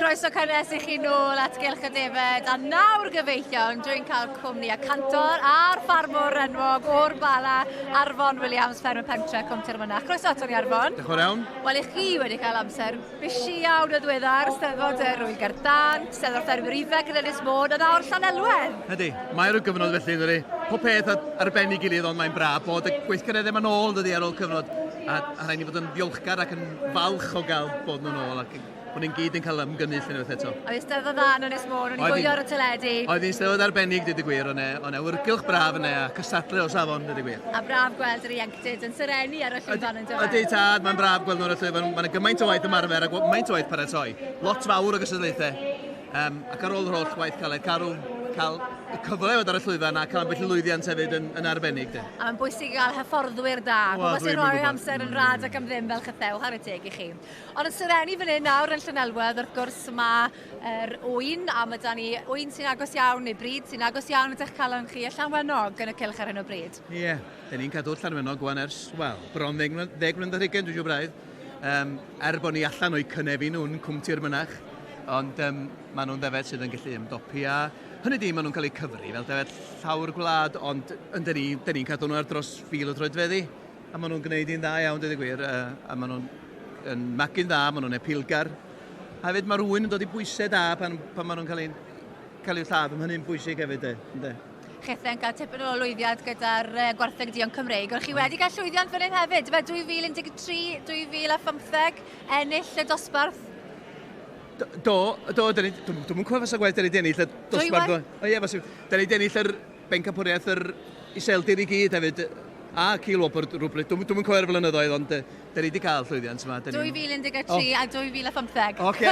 croeso cynnes I chi nôl at Gylch y Defed, a nawr gyfeillion dwi'n cael cwmni a cantor a'r ffarmwr enwog o'r Bala, Arfon Williams, fferm y pentre Cwm Tirmynach. Croeso ato ni Arfon. Diolch yn iawn. Wel, I chi wedi cael amser bysi iawn y ddiweddar, Steddfod yr Rwyl Gardan, Steddfod ffermwyr Ifeg yn Ynys Môn, a nawr Llanelwedd. Ydy, mae'r gyfnod felly, dydy. Pob peth arbennig gilydd, ond mae'n braf bod y gweithgareddau yma nôl, dydy, ar ôl cyfnod. A rhaid ni fod yn ddiolchgar ac yn falch o gael bod nhw'n ôl, ac bod ni'n gyd yn cael ymgynnull yn ymwneud eto. Oedd Steddfod dda yn Ynys Môn, o'n i gwylio ar y teledu. Oedd hi'n steddfod arbennig, dydy gwir, o'n e wrgylch braf yna, a cysadlu o safon, dydy gwir. A braf gweld yr ieuenctid yn syrenu ar y llwyfan yn dod. Ydy tad, mae'n braf gweld nhw'n y llwyfan, mae'n gymaint o waith ymarfer a gymaint o waith paratoi. Lot fawr o gysadlaethau. Ac ar ôl yr holl waith caled, cael y cyfle fod ar y llwyfan a cael ambell i lwyddiant hefyd yn arbennig. De. A mae'n bwysig gael hyfforddwyr da, pobl sy'n rhoi amser yn rad ac am ddim fel chythewch ar y teg I chi. Ond yn syrenu fan hyn nawr yn Llanelwedd, wrth gwrs mae Ŵyn, a mae da ni Ŵyn sy'n agos iawn neu bryd sy'n agos iawn ydych cael yn chi y Llanwennog yn y cylch ar hyn o bryd. Ie, da ni'n cadw Llanwennog gwan ers, bron 10 mlynedd ar 20, dwi'n siŵr braidd. Bod ni allan o'i cynefin nhw'n Cwm Tirmynach, ond maen nhw'n ddefed sydd yn gallu ymdopi a hynny di, maen nhw'n cael eu cyfri fel defed llawr gwlad, ond dyn ni'n cadw nhw ar dros 1000 o troedfeddi, a maen nhw'n gwneud un dda iawn, dydy gwir, a maen nhw'n magu'n dda, maen nhw'n epilgar. A hefyd mae rhywun yn dod I bwysau da pan maen nhw'n cael eu lladd, am hynny'n bwysig hefyd, de. Chethen cael tipyn o lwyddiad gyda'r gwartheg dion Cymreig, ond chi wedi cael llwyddiant fan hyn hefyd, fe 2013, 2015, ennill y dosbarth. Dwi'n mwyn cofio fysa gwaith da ni di ennill y dosbarth. Da ni di ennill yr bencapwriaeth yr iseldir I gyd hefyd, a Cilwopwr rhywbryd. Dwi'n mwyn cofio'r flynyddoedd, ond da ni wedi cael llwyddiant yma. 2013 a 2015. Oce,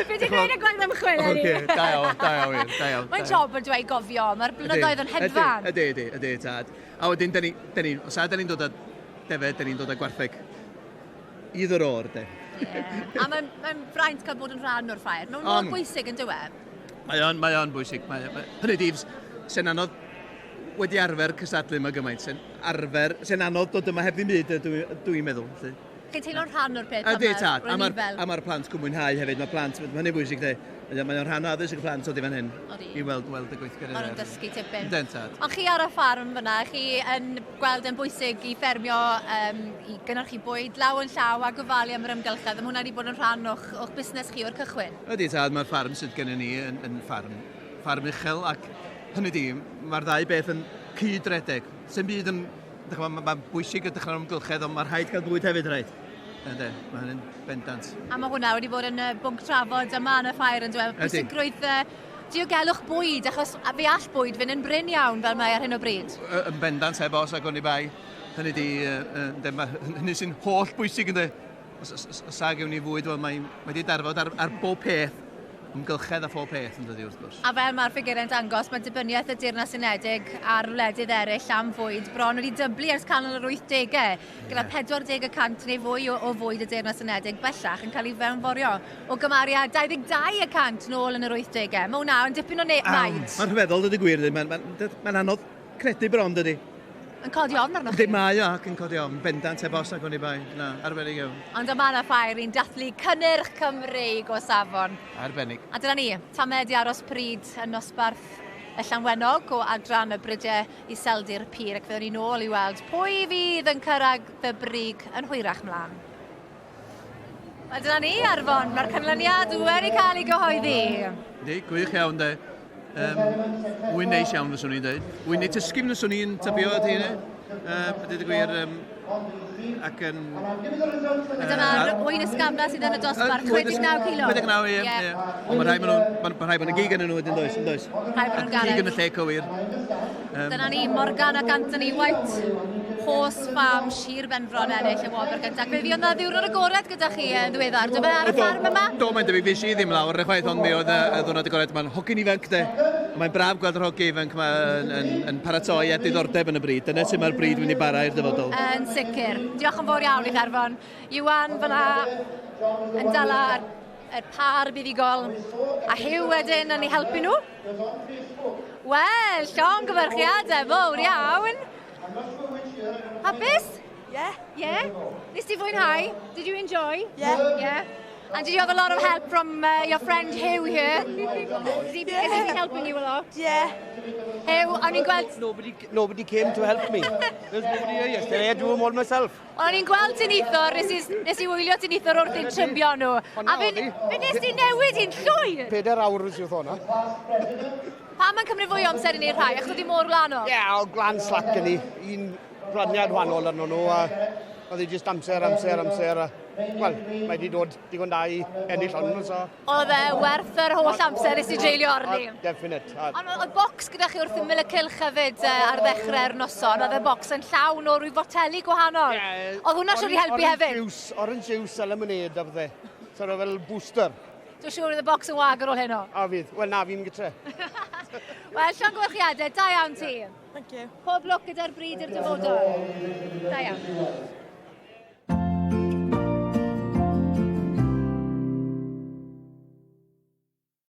Fe di gwneud y gwaith ymchwil Oce, da iawn. Mae'n job yn dweud gofio, mae'r blynyddoedd yn hedfan. Ydy, tad. A wedyn, os da ni'n dod â defed, da ni'n dod â gwartheg iddo'r o'r, de. A mae'n fraint cael bod yn rhan o'r ffair. Mae'n mor bwysig yn dywed. Mae o'n bwysig. Hynny di, sy'n anodd wedi arfer cysadlu yma gymaint. Sy'n anodd dod yma heb ddim byd, dwi'n meddwl. Chi'n teimlo'n rhan o'r peth? Ydy, tad. A mae'r plant gwmwynhau hefyd. Mae plant, hynny'n bwysig, de. Mae'n rhan addysg y plant oedd I fan hyn. I weld y gweithgareddau. Mae nhw'n dysgu tipyn. Tad. Ond chi ar y ffarm fyna, chi yn gweld yn bwysig I ffermio, I gynnorchu bwyd law yn llaw a gofalu am yr ymgylchedd. Mae hwnna wedi bod yn rhan o'ch busnes chi o'r cychwyn. Ydy, tad. Mae'r ffarm sydd gennym ni yn ffarm uchel, ac hynny di, mae'r ddau beth yn cydredeg. Sy'n byd yn, mae'n bwysig y dechrau'r ymgylchedd, ond mae'r rhaid gael bwyd hefyd rhaid. Ynddo, mae hynny'n bendant. A mae hwnna wedi bod yn bwnc trafod yma yn y ffair yn dweud. Pwysigrwydd diogelwch bwyd, achos fe all bwyd fynd yn bryn iawn fel mae ar hyn o bryd. Yn bendant heb os ag o'n I bai. Hynny di, hynny sy'n holl bwysig ynddo. Os ag ewn I fwyd, mae wedi darfod ar bob peth. Ymgylchedd a phob peth yn dydi wrth gwrs. A fel mae'r ffigurau'n dangos, mae dibyniaeth y Deyrnas Unedig a'r wledydd eraill am fwyd bron wedi dyblu ers canol yr 80au, gyda 40% neu fwy o fwyd y Deyrnas Unedig bellach yn cael ei fewnforio o gymariad 22% nôl yn yr 80au. Mae hwnna yn dipyn o maint. Mae'n rhyfeddol dydy gwir, mae'n anodd credu bron dydy. Yn codi ofn arnoch chi? Mae o ac yn codi ofn, bendant heb os ac o'n I bai. Na, arbennig iawn. Ond yma na ffair i'n dathlu cynnyrch Cymreig o safon. Arbennig. A dyna ni, tamed I aros pryd yn nosbarth y Llanwennog o adran y brydau iseldir pyr ac fyddwn ni nôl I weld pwy fydd yn cyrraedd y brig yn hwyrach mlaen. Wel dyna ni, Arfon, mae'r canlyniad wedi cael ei gyhoeddi. Ydy, gwych iawn de. Wy'n neis iawn fyswn i'n dweud. Wy'n neud tysgym fyswn i'n tybio at hynny. Ydy dy gwir ac yn... Dyma'r wy'n ysgafna sydd yn y dosbarth, 29 kilo. 29, ie. Ond mae rhai bod yn gig yn nhw wedyn does. Rhai bod yn garedd. Gig yn y lle cywir. Dyna ni, Morgan ac Anthony White, Horse Farm, Sir Benfron ennill y wobr gyntaf. Fe fi oedd na ddiwrnod agored gyda chi yn ddiweddar. Dwi'n ar y ffarm yma? Do, mae'n debyg fi si ddim lawr, chwaith, ond mi oedd y ddwrnod agored. Mae'n hogyn ifanc de. Mae'n braf gweld yr hogi ifanc yn paratoi a diddordeb yn y bryd. Dyna sy'n mae'r bryd mynd I bara i'r dyfodol. Yn sicr. Diolch yn fawr iawn I Arfon. Iwan fyna yn dala y par buddigol a Hyw wedyn yn ei helpu nhw. Wel, llongyfarchiadau fawr iawn. Hapus? Yeah. Yeah? Nes ti fwynhau? Did you enjoy? Yeah. Yeah? And did you have a lot of help from your friend Hugh here? Has he been helping you a lot? Yeah. Hugh, o'n i'n gweld... Nobody came to help me. There's nobody here yesterday. I do them all myself. O'n i'n gweld ti'n eithor, nes i wylio ti'n eithor wrth i'n trymbio nhw. A fe nes ti newid i'n llwyr. 4 awr yw'r hwnna. Pa mae'n cymryd fwy o amser i ni rhai? Ach, wedi mor glanol? Ie, o glan slac yn ni. Un braniad wahanol arno nhw. Oedd hi jyst amser. Wel, mae wedi dod digon da i ennill hwnnw, so... Oedd e werth yr holl amser nes i dreulio arni? Definite. Ond oedd bocs gyda chi wrth ymyl y cylch hefyd ar ddechrau'r noson. Oedd y bocs yn llawn o rwy foteli gwahanol. Oedd hwnna siwr i helpu hefyd? Orange juice a lemonade a fydde. So oedd fel booster. Dwi'n siŵr oedd y bocs yn wag ar ôl heno. A fydd. Wel, na, fi'n gytre. Wel, llongyfarchiadau, da iawn ti. Thank you. Pob lwc gyda'r bryd i'r dyfodol. Da iawn.